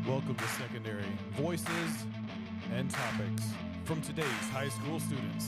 Welcome to Secondary Voices and Topics from today's high school students.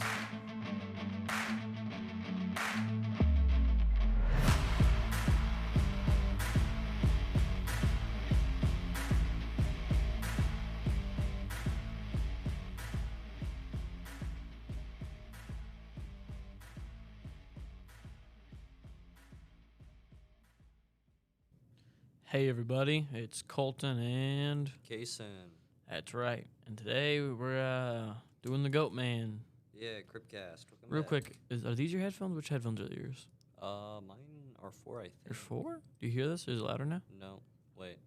Hey everybody, it's Colton and Kason. that's right. And today we're doing the Goatman. Yeah, Cryptcast. Real quick, are these your headphones? Which headphones are yours? Mine are 4, I think. You're 4? Do you hear this? Is it louder now? No, wait.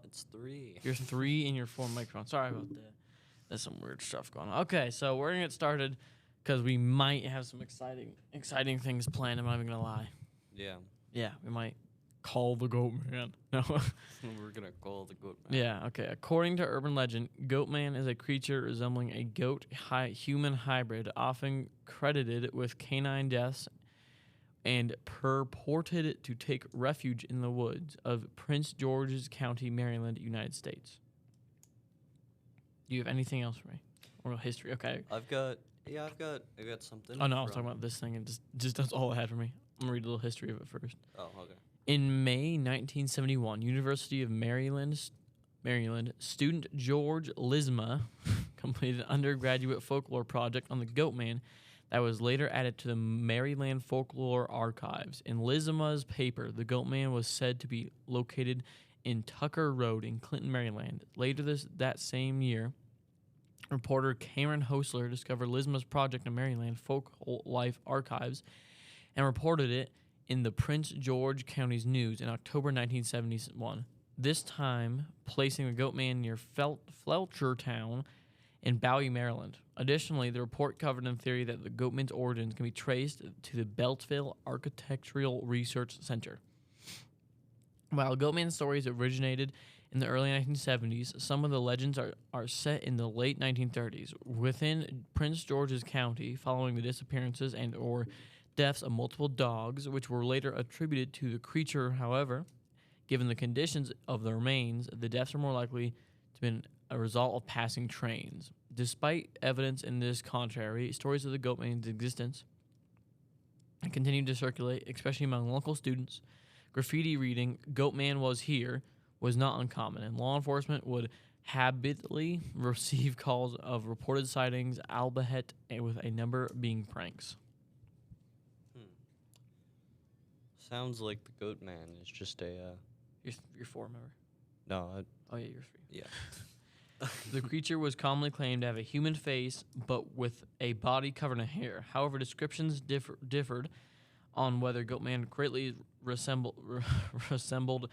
It's 3. You're 3 and you're 4 microphones. Sorry about that. There's some weird stuff going on. Okay, so we're gonna get started because we might have some exciting things planned. I'm not even gonna lie. Yeah, We might call the Goatman. No. we're gonna call the Goatman. Yeah, okay. According to urban legend, Goatman is a creature resembling a goat-human hybrid, often credited with canine deaths and purported to take refuge in the woods of Prince George's County, Maryland, United States. Do you have anything else for me? Or history? Okay. I've got something. Oh, no, I was talking about this thing, and just that's all it had for me. I'm going to read a little history of it first. Oh, okay. In May 1971, University of Maryland student George Lisma completed an undergraduate folklore project on the Goatman that was later added to the Maryland Folklore Archives. In Lisma's paper, the Goatman was said to be located in Tucker Road in Clinton, Maryland. Later that same year, reporter Cameron Hostler discovered Lisma's project in Maryland Folk Life Archives and reported it in the Prince George County's News in October 1971, this time placing the Goatman near Fletchertown in Bowie, Maryland. Additionally, the report covered in theory that the Goatman's origins can be traced to the Beltsville Architectural Research Center. While Goatman stories originated in the early 1970s, some of the legends are set in the late 1930s. Within Prince George's County, following the disappearances and or deaths of multiple dogs, which were later attributed to the creature. However, given the conditions of the remains, the deaths are more likely to have been a result of passing trains. Despite evidence in this contrary, stories of the Goatman's existence continued to circulate, especially among local students. Graffiti reading, "Goatman was here," was not uncommon, and law enforcement would habitually receive calls of reported sightings, albeit with a number being pranks. Sounds like the Goatman is just a. You're 4, remember? No. Oh yeah, you're 3. Yeah. The creature was commonly claimed to have a human face, but with a body covered in hair. However, descriptions differed on whether Goatman greatly resembled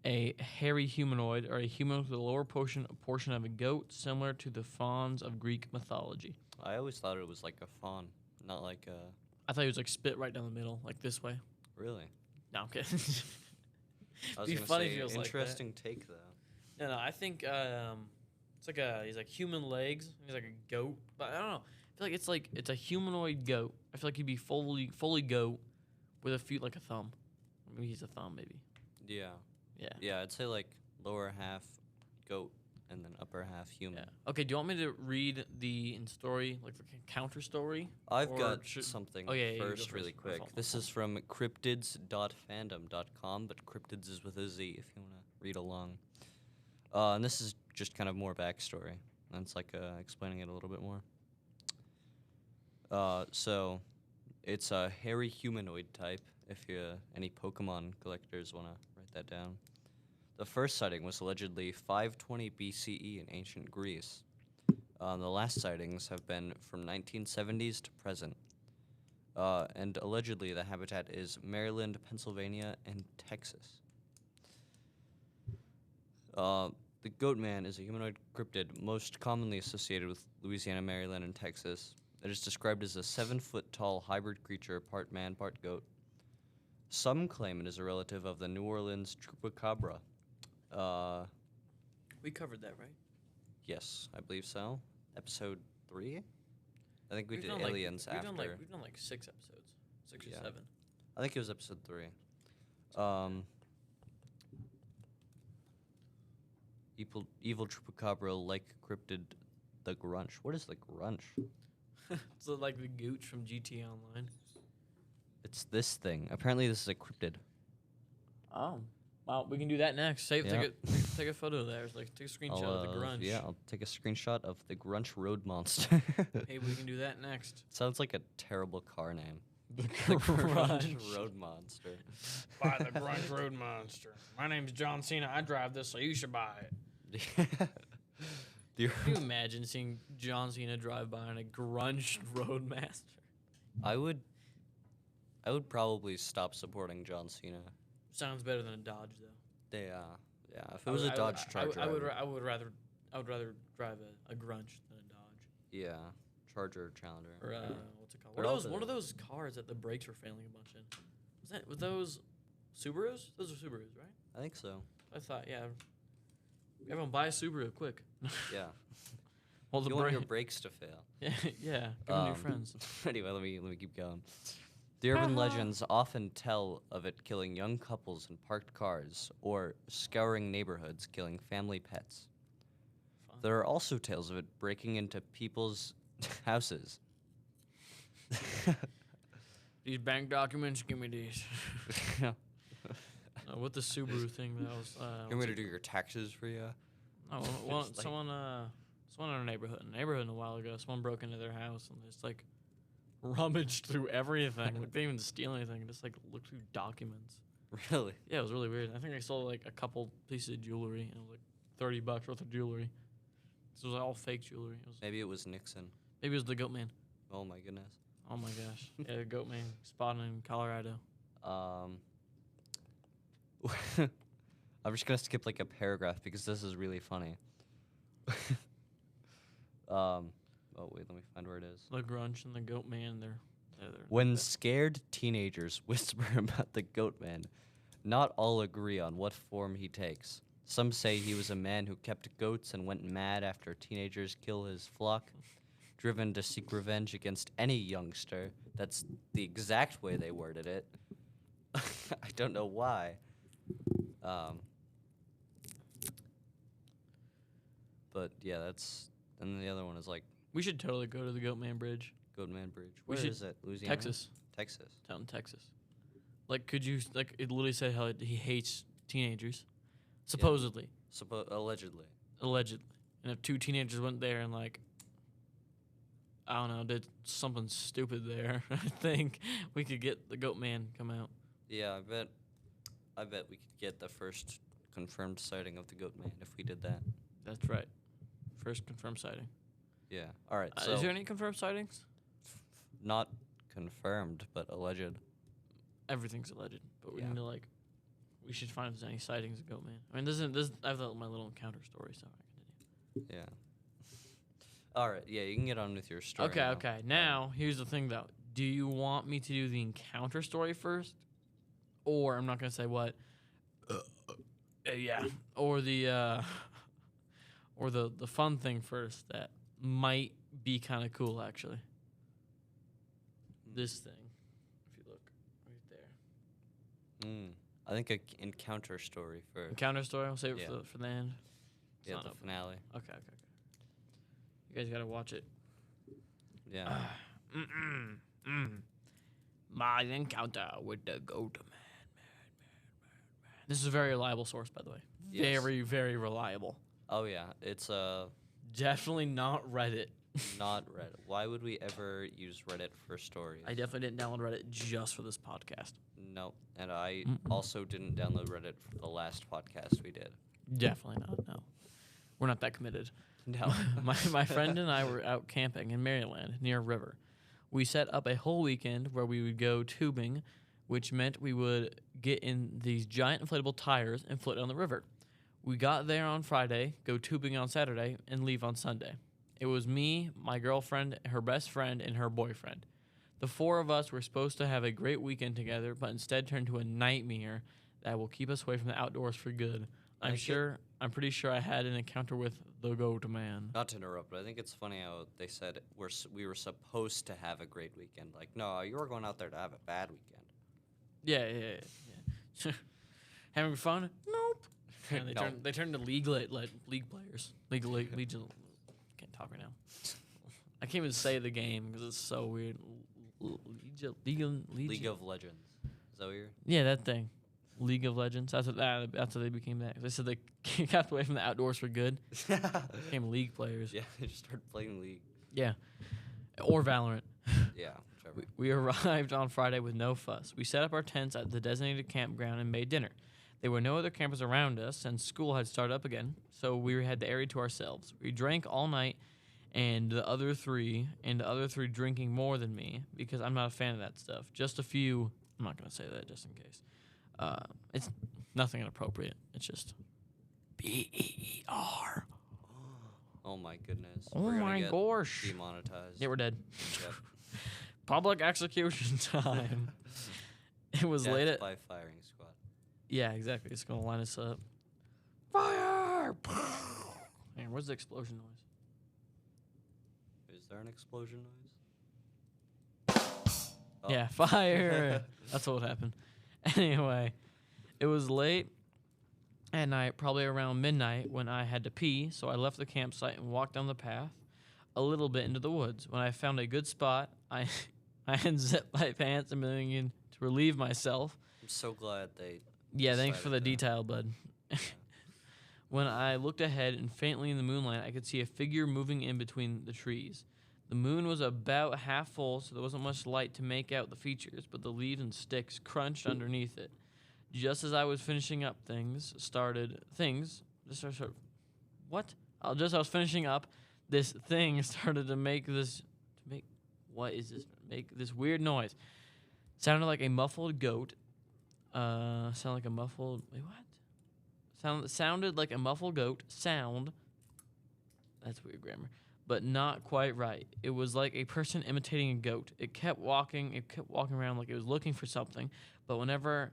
a hairy humanoid or a human with the lower portion of a goat, similar to the fauns of Greek mythology. I always thought it was like a fawn, not like a. I thought he was like spit right down the middle, like this way. Really? No, I'm kidding. I was Be gonna funny say, if it was like interesting take though. No, I think it's like he's like human legs. He's like a goat, but I don't know. I feel like it's a humanoid goat. I feel like he'd be fully goat with a feet like a thumb. Maybe he's a thumb, maybe. Yeah. Yeah. Yeah, I'd say like lower half goat and then upper half human. Yeah. Okay. Do you want me to read the story, like the counter story? I've Or got should- something Oh, yeah, you go first first. really quick. This is from cryptids.fandom.com, but cryptids is with a Z if you want to read along. And this is just kind of more backstory. And it's like explaining it a little bit more. So it's a hairy humanoid type, if any Pokemon collectors want to write that down. The first sighting was allegedly 520 BCE in ancient Greece. The last sightings have been from 1970s to present. And allegedly the habitat is Maryland, Pennsylvania, and Texas. The Goatman is a humanoid cryptid most commonly associated with Louisiana, Maryland, and Texas. It is described as a 7-foot-tall hybrid creature, part man, part goat. Some claim it is a relative of the New Orleans chupacabra. We covered that, right? Yes, I believe so. Episode 3? I think we've did done aliens we've after. We've done like 6 episodes. 6 Yeah. or 7. I think it was episode 3. Evil chupacabra like cryptid the grunch. What is the grunch? So like the gooch from GTA Online. It's this thing. Apparently this is a cryptid. Oh. Well, we can do that next. Yeah. Take a photo there. Like, take a screenshot of the grunch. Yeah, I'll take a screenshot of the grunch road monster. Hey, we can do that next. Sounds like a terrible car name. The The grunch road monster. Buy the grunge road monster. My name's John Cena. I drive this, so you should buy it. Can you imagine seeing John Cena drive by on a grunge roadmaster? I would probably stop supporting John Cena. Sounds better than a Dodge, though. Yeah. If it was a Dodge Charger, I would rather drive a grunge than a Dodge. yeah, Charger Challenger. Or what's it called? They're What are those cars that the brakes were failing a bunch in? Was those Subarus? Those are Subarus, right? I think so. I thought, yeah. Everyone buy a Subaru quick. Yeah. Well, You want your brakes to fail. Yeah, give them new friends. Anyway, let me keep going. The urban legends often tell of it killing young couples in parked cars or scouring neighborhoods, killing family pets. Fun. There are also tales of it breaking into people's houses. These bank documents, give me these. What the Subaru thing that was? You want me to do your taxes for you? Oh, well, someone in our neighborhood a while ago, someone broke into their house and just like rummaged through everything. Like, they didn't even steal anything, just like looked through documents. Really? Yeah, it was really weird. I think I stole like a couple pieces of jewelry, and it was like $30 worth of jewelry. This was all fake jewelry. Maybe it was Nixon. Maybe it was the Goatman. Oh my goodness. Oh my gosh. Yeah, the Goatman spotted in Colorado. I'm just gonna skip like a paragraph because this is really funny. Oh wait, let me find where it is. The Grunch and the Goatman, they're When scared teenagers whisper about the Goatman, not all agree on what form he takes. Some say he was a man who kept goats and went mad after teenagers kill his flock, driven to seek revenge against any youngster. That's the exact way they worded it. I don't know why. But yeah, that's. And then the other one is like we should totally go to the Goatman Bridge. Goatman Bridge. We Where should- is it? Louisiana? Texas. Texas. Down in Texas. Like, could you, like, it literally said how he hates teenagers. Supposedly. Allegedly. Allegedly. And if two teenagers went there and, like, I don't know, did something stupid there, I think we could get the Goatman come out. Yeah, I bet we could get the first confirmed sighting of the Goatman if we did that. That's right. First confirmed sighting. Yeah. All right. So Is there any confirmed sightings? not confirmed, but alleged. Everything's alleged, but we Yeah. need to, like, we should find if there's any sightings of Goatman. I mean, I have my little encounter story, so I continue. Yeah. All right. Yeah, you can get on with your story. Okay, now. okay. Now, here's the thing, though. Do you want me to do the encounter story first? Or, I'm not going to say what. Yeah. Or the fun thing first that might be kind of cool, actually. This thing, if you look right there. I think an encounter story first. Encounter story? I'll save it Yeah. for the end. It's Yeah, not the up. finale. Okay. You guys got to watch it. Yeah. My encounter with the Goatman. This is a very reliable source, by the way. Yes. Very, very reliable. Oh yeah, it's Definitely not Reddit. not Reddit. Why would we ever use Reddit for stories? I definitely didn't download Reddit just for this podcast. No, and I also didn't download Reddit for the last podcast we did. Definitely not, no. We're not that committed. No. My friend and I were out camping in Maryland near a river. We set up a whole weekend where we would go tubing, which meant we would get in these giant inflatable tires and float down the river. We got there on Friday, go tubing on Saturday, and leave on Sunday. It was me, my girlfriend, her best friend, and her boyfriend. The four of us were supposed to have a great weekend together, but instead turned to a nightmare that will keep us away from the outdoors for good. I'm pretty sure I had an encounter with the Goatman. Not to interrupt, but I think it's funny how they said we were supposed to have a great weekend. Like, no, you were going out there to have a bad weekend. Yeah. Having fun? Nope. And they turned to league players. League. Can't talk right now. I can't even say the game because it's so weird. League of Legends. Is that what you're? Yeah, that thing. League of Legends. That's what they became that. They said they got away from the outdoors for good. Became league players. Yeah, they just started playing League. Yeah. Or Valorant. Yeah, whichever. We arrived on Friday with no fuss. We set up our tents at the designated campground and made dinner. There were no other campers around us, and school had started up again, so we had the area to ourselves. We drank all night, and the other three drinking more than me, because I'm not a fan of that stuff. Just a few. I'm not going to say that just in case. It's nothing inappropriate. It's just BEER. Oh my goodness. Oh We're gonna my get gosh. Demonetized. Yeah, we're dead. Yep. Public execution time. It was Death late at. by firing squad. Yeah, exactly. It's gonna line us up. Fire! Man, where's the explosion noise? Is there an explosion noise? Oh. Yeah, fire. That's what happened. Anyway, it was late at night, probably around midnight, when I had to pee, so I left the campsite and walked down the path a little bit into the woods. When I found a good spot, I unzipped my pants and began to relieve myself. I'm so glad they. Yeah, thanks for the decided that. detail, bud. When I looked ahead and faintly in the moonlight, I could see a figure moving in between the trees. The moon was about half full, so there wasn't much light to make out the features, but the leaves and sticks crunched underneath it. Just as I was finishing up Just as I was finishing up, this thing started to make this weird noise. Sounded like a muffled goat. Sounded like a muffled sounded like a muffled goat sound. That's weird grammar. But not quite right. It was like a person imitating a goat. It kept walking around like it was looking for something, but whatever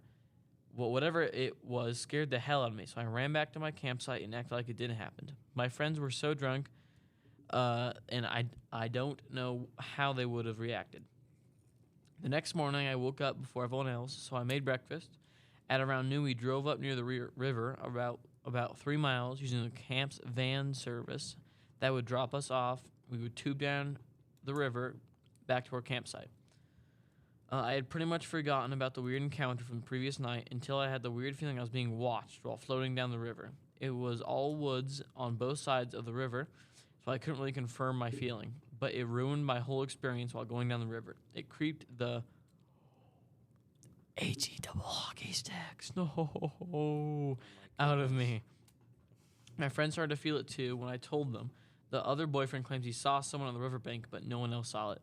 it was scared the hell out of me. So I ran back to my campsite and acted like it didn't happen. My friends were so drunk, and I don't know how they would have reacted. The next morning, I woke up before everyone else, so I made breakfast. At around noon, we drove up near the river about 3 miles using the camp's van service that would drop us off. We would tube down the river back to our campsite. I had pretty much forgotten about the weird encounter from the previous night until I had the weird feeling I was being watched while floating down the river. It was all woods on both sides of the river, so I couldn't really confirm my feeling, but it ruined my whole experience while going down the river. It creeped the double hockey sticks out of me. My friends started to feel it too when I told them. The other boyfriend claims he saw someone on the riverbank, but no one else saw it.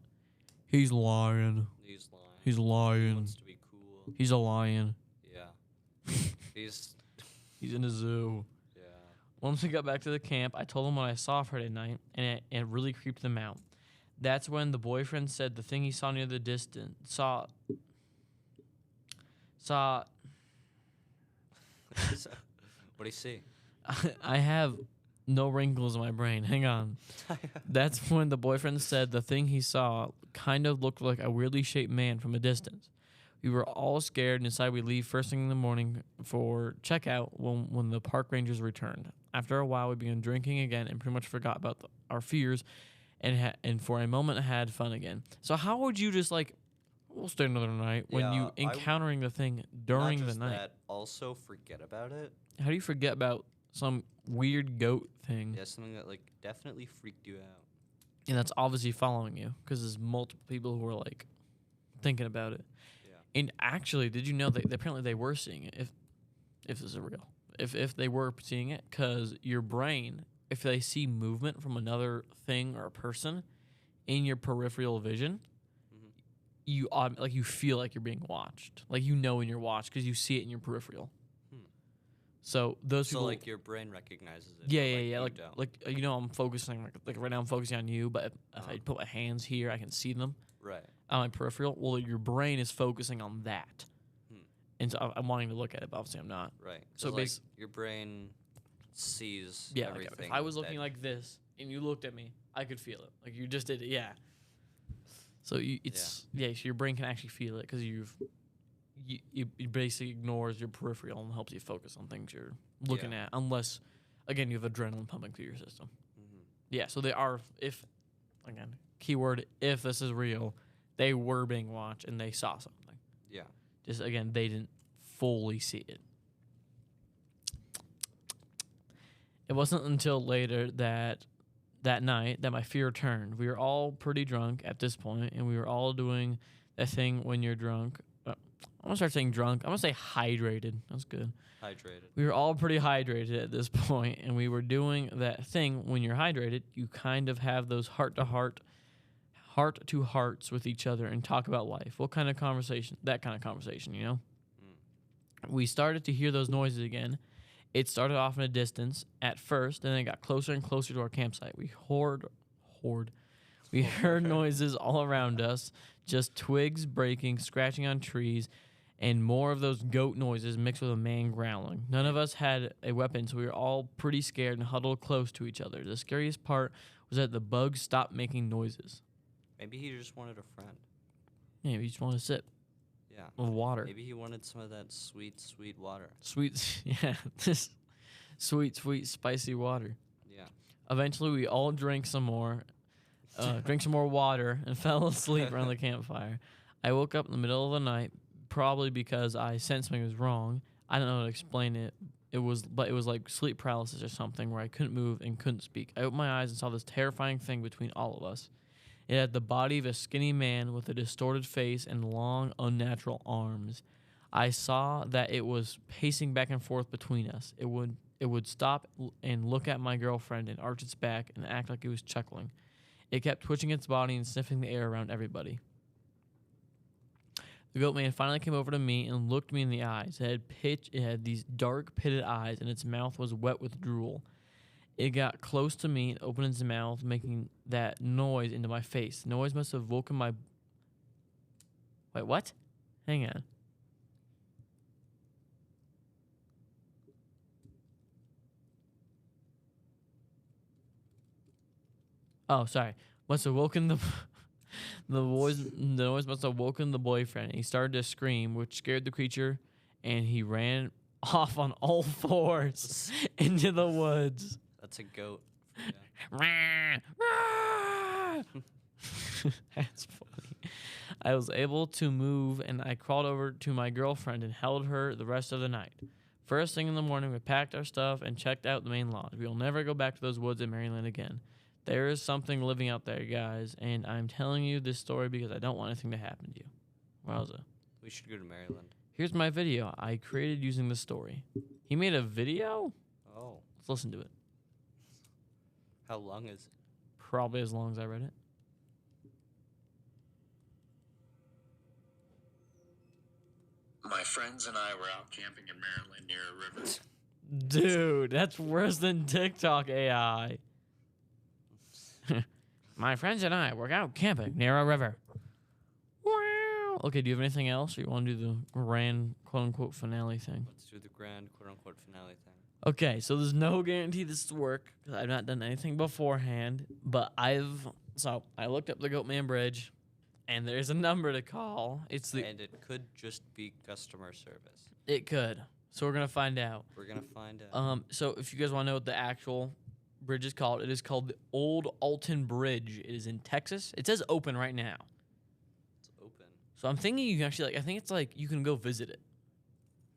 He's lying. He's lying. He's lying. He wants to be cool. He's a lion. Yeah. He's in a zoo. Yeah. Once we got back to the camp, I told them what I saw Friday night, and it really creeped them out. That's when the boyfriend said the thing he saw near the distance saw. What do you see? I have no wrinkles in my brain. Hang on. That's when the boyfriend said the thing he saw kind of looked like a weirdly shaped man from a distance. We were all scared and decided we'd leave first thing in the morning for checkout when the park rangers returned. After a while, we began drinking again and pretty much forgot about our fears and for a moment had fun again. So how would you just we'll stay another night when you encountering the thing during not the just night? That, also forget about it. How do you forget about some weird goat thing? Yeah, something that definitely freaked you out. And that's obviously following you because there's multiple people who are thinking about it. Yeah. And actually, did you know that apparently they were seeing it? If this is real, if they were seeing it, because your brain, if they see movement from another thing or a person in your peripheral vision, you feel like you're being watched. Like when you're watched because you see it in your peripheral. So those people. So your brain recognizes it. Yeah. I'm focusing like right now I'm focusing on you, but if I put my hands here, I can see them. Right. On my peripheral. Well, your brain is focusing on that, and so I'm wanting to look at it, but obviously I'm not. Right. So your brain sees everything. everything. If I was looking like this and you looked at me, I could feel it. Like you just did it. Yeah. So so your brain can actually feel it because it basically ignores your peripheral and helps you focus on things you're looking Yeah. at, unless, again, you have adrenaline pumping through your system. Mm-hmm. Yeah, so they are, if, again, keyword, if this is real, they were being watched and they saw something. Yeah. Just, again, they didn't fully see it. It wasn't until later that night that my fear turned. We were all pretty drunk at this point, and we were all doing that thing when you're drunk. I'm going to start saying drunk. I'm going to say hydrated. That's good. Hydrated. We were all pretty hydrated at this point, and we were doing that thing when you're hydrated. You kind of have those heart-to-hearts with each other and talk about life. What kind of conversation? That kind of conversation, you know? We started to hear those noises again. It started off in a distance at first, and then it got closer and closer to our campsite. We heard noises all around us, just twigs breaking, scratching on trees, and more of those goat noises mixed with a man growling. None of us had a weapon, so we were all pretty scared and huddled close to each other. The scariest part was that the bugs stopped making noises. Maybe he just wanted a friend. Yeah, we just wanted to sip Yeah. of water. Maybe he wanted some of that sweet, sweet water. Sweet, yeah, this sweet, spicy water. Yeah. Eventually, we all drank some more water, and fell asleep around the campfire. I woke up in the middle of the night, probably because I sensed something was wrong. I don't know how to explain it. It was like sleep paralysis or something, where I couldn't move and couldn't speak. I opened my eyes and saw this terrifying thing between all of us. It had the body of a skinny man with a distorted face and long, unnatural arms. I saw that it was pacing back and forth between us. It would stop and look at my girlfriend and arch its back and act like it was chuckling. It kept twitching its body and sniffing the air around everybody. The goat man finally came over to me and looked me in the eyes. It had these dark, pitted eyes, and its mouth was wet with drool. It got close to me and opened its mouth, making that noise into my face. The noise must have woken my... Wait, what? Hang on. Oh, sorry. Must have woken the... The noise must have woken the boyfriend. He started to scream, which scared the creature, and he ran off on all fours into the woods. That's a goat. That's funny. I was able to move, and I crawled over to my girlfriend and held her the rest of the night. First thing in the morning, we packed our stuff and checked out the main lodge. We will never go back to those woods in Maryland again. There is something living out there, guys, and I'm telling you this story because I don't want anything to happen to you. Wowza. We should go to Maryland. Here's my video I created using this story. He made a video? Oh. Let's listen to it. How long is it? Probably as long as I read it. My friends and I were out camping in Maryland near a river. Dude, that's worse than TikTok AI. My friends and I were out camping near a river. Wow. Okay, do you have anything else, or you want to do the grand quote-unquote finale thing? Let's do the grand quote-unquote finale thing. Okay, so there's no guarantee this will work, because I've not done anything beforehand, but I looked up the Goatman Bridge, and there's a number to call. And it could just be customer service. It could. So we're going to find out. We're going to find out. So if you guys want to know what the actual bridge is called, it is called the Old Alton Bridge. It is in Texas. It says open right now. It's open. So I'm thinking you can actually, I think it's like you can go visit it.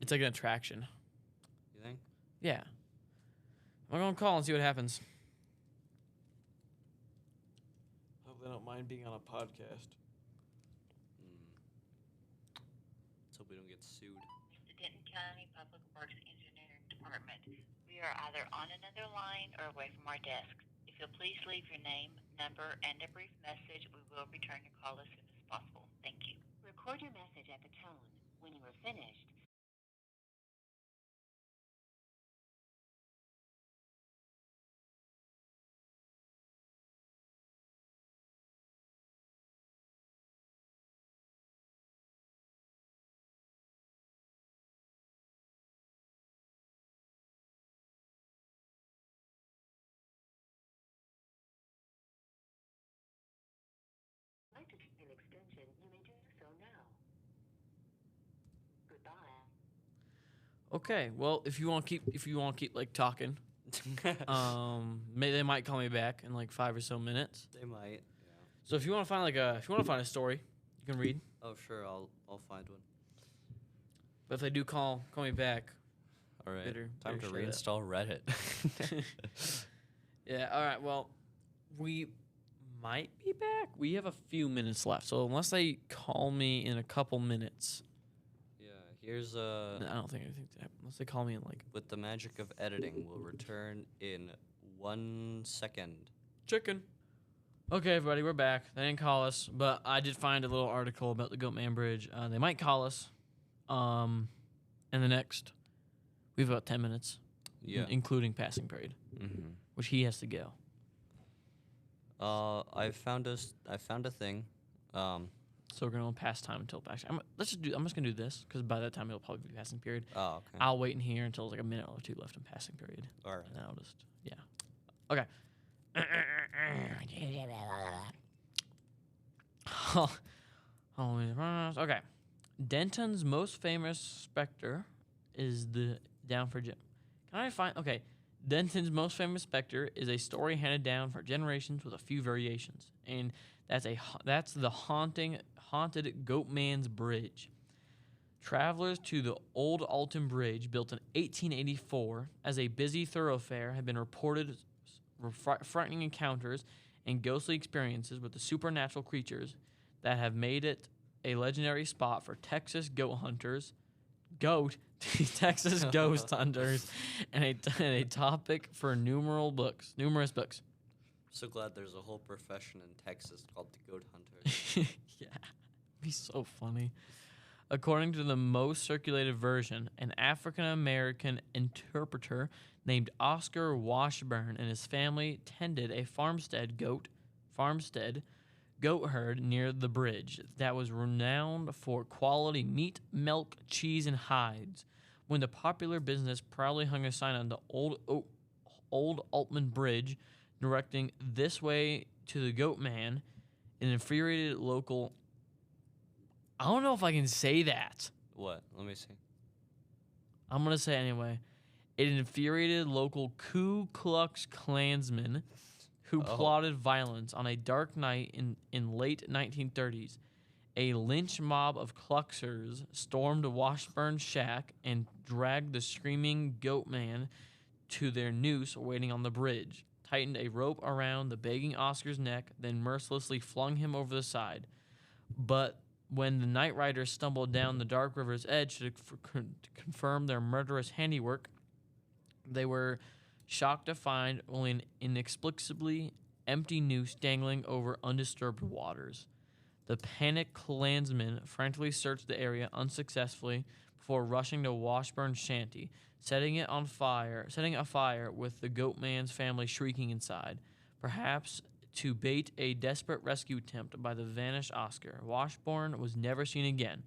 It's like an attraction. You think? Yeah. I'm going to call and see what happens. Hope they don't mind being on a podcast. Let's hope we don't get sued. The Denton County Public Works Engineering Department. We are either on another line or away from our desks. If you'll please leave your name, number, and a brief message, we will return your call as soon as possible. Thank you. Record your message at the tone. When you are finished, if you'd like to take an extension, you may do so now. Okay, well, if you want to keep like talking, they might call me back in like 5 or so minutes. They might. Yeah. So if you want to find a story, you can read. Oh, sure. I'll find one. But if they do call me back, All right. better Time to shut reinstall Reddit. yeah. All right. Well, we might be back. We have a few minutes left, so unless they call me in a couple minutes, Yeah. Here's I don't think anything. Unless they call me in like with the magic of editing, we'll return in 1 second. chicken. Okay, everybody, we're back. They didn't call us, but I did find a little article about the Goatman Bridge. They might call us. In the next, we have about 10 minutes. Yeah. Including passing period, Mm-hmm. which he has to go. I found a thing. So we're gonna pass time until passing. I'm just gonna do this because by that time it'll probably be passing period. Oh, okay. I'll wait in here until there's like a minute or two left in passing period, All right. and then I'll just okay. Okay. Denton's most famous specter is the down for Jim. Can I find Denton's most famous specter is a story handed down for generations with a few variations, and that's the haunted Goatman's Bridge. Travelers to the old Alton Bridge, built in 1884 as a busy thoroughfare, have been reported frightening encounters and ghostly experiences with the supernatural creatures that have made it a legendary spot for Texas ghost hunters, and a topic for numerous books. So glad there's a whole profession in Texas called the goat hunters. Yeah, it'd be so funny. According to the most circulated version, an African-American interpreter named Oscar Washburn and his family tended a farmstead goat herd near the bridge that was renowned for quality meat, milk, cheese, and hides. When the popular business proudly hung a sign on the old Altman Bridge directing this way to the Goatman, an infuriated local... I don't know if I can say that. What? Let me see. I'm going to say it anyway. It infuriated local Ku Klux Klansmen who plotted violence on a dark night in late 1930s. A lynch mob of Kluxers stormed Washburn's shack and dragged the screaming Goatman to their noose waiting on the bridge, tightened a rope around the begging Oscar's neck, then mercilessly flung him over the side. But when the night riders stumbled down the dark river's edge to confirm their murderous handiwork, they were shocked to find only an inexplicably empty noose dangling over undisturbed waters. The panicked Klansmen frantically searched the area unsuccessfully before rushing to Washburn's shanty, setting it afire with the Goatman's family shrieking inside. Perhaps to bait a desperate rescue attempt by the vanished Oscar. Washburn was never seen again,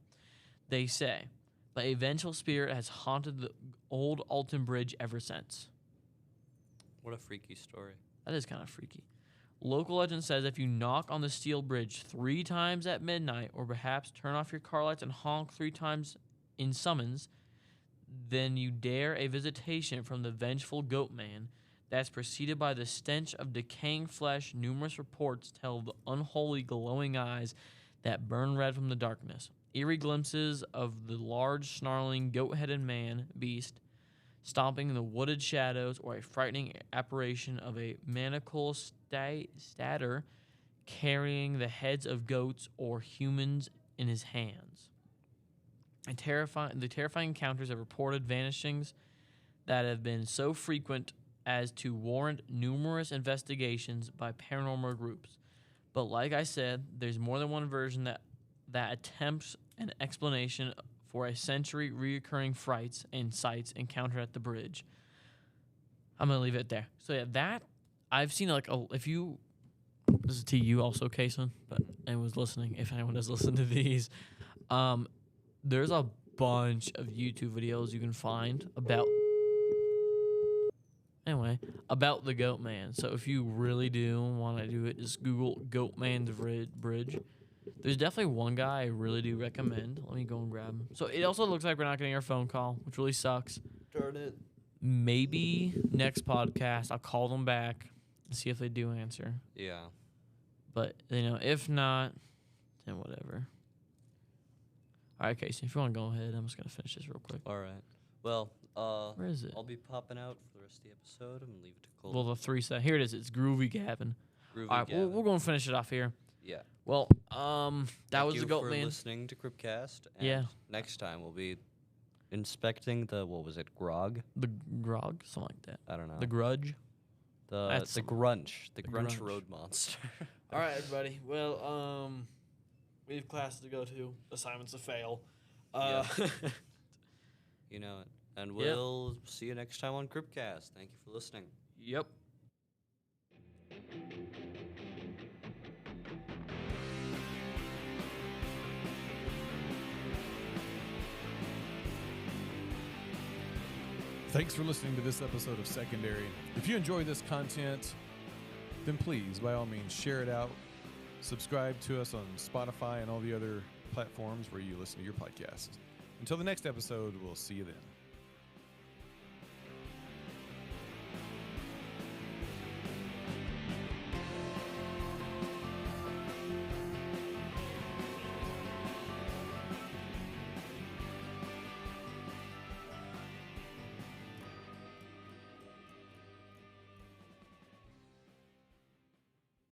they say, but a vengeful spirit has haunted the old Alton Bridge ever since. What a freaky story. That is kind of freaky. Local legend says if you knock on the steel bridge 3 times at midnight, or perhaps turn off your car lights and honk 3 times in summons, then you dare a visitation from the vengeful Goatman that's preceded by the stench of decaying flesh. Numerous reports tell of the unholy glowing eyes that burn red from the darkness. Eerie glimpses of the large, snarling, goat-headed beast stomping in the wooded shadows, or a frightening apparition of a maniacal statter carrying the heads of goats or humans in his hands. The terrifying encounters have reported vanishings that have been so frequent as to warrant numerous investigations by paranormal groups. But like I said, there's more than one version that attempts an explanation for a century reoccurring frights and sights encountered at the bridge. I'm going to leave it there. So yeah, that, I've seen this is to you also, Kason, but anyone's listening, if anyone does listen to these, there's a bunch of YouTube videos you can find about the Goatman. So if you really do want to do it, just Google Goatman's Bridge. There's definitely one guy I really do recommend. Let me go and grab him. So it also looks like we're not getting our phone call, which really sucks. Darn it. Maybe next podcast I'll call them back and see if they do answer. Yeah. But, if not, then whatever. All right, Casey, if you want to go ahead, I'm just going to finish this real quick. All right. Well, Where is it? I'll be popping out for the rest of the episode. I'm going to leave it to Colton. Well, the 3 set. Here it is. It's Groovy Gavin. Groovy All right, Gavin. we're going to finish it off here. Yeah. Well, that was the Thank Goat you for Man. listening to Cryptcast. And Yeah. next time we'll be inspecting the, what was it, grog? The Grog, something like that. I don't know. The Grudge. The That's Grunch. The Grunch Grunch. Road Monster. All right, everybody. Well, we have classes to go to. Assignments to fail. Yeah. You know it. And we'll see you next time on Cryptcast. Thank you for listening. Yep. Thanks for listening to this episode of Secondary. If you enjoy this content, then please, by all means, share it out. Subscribe to us on Spotify and all the other platforms where you listen to your podcast. Until the next episode, we'll see you then.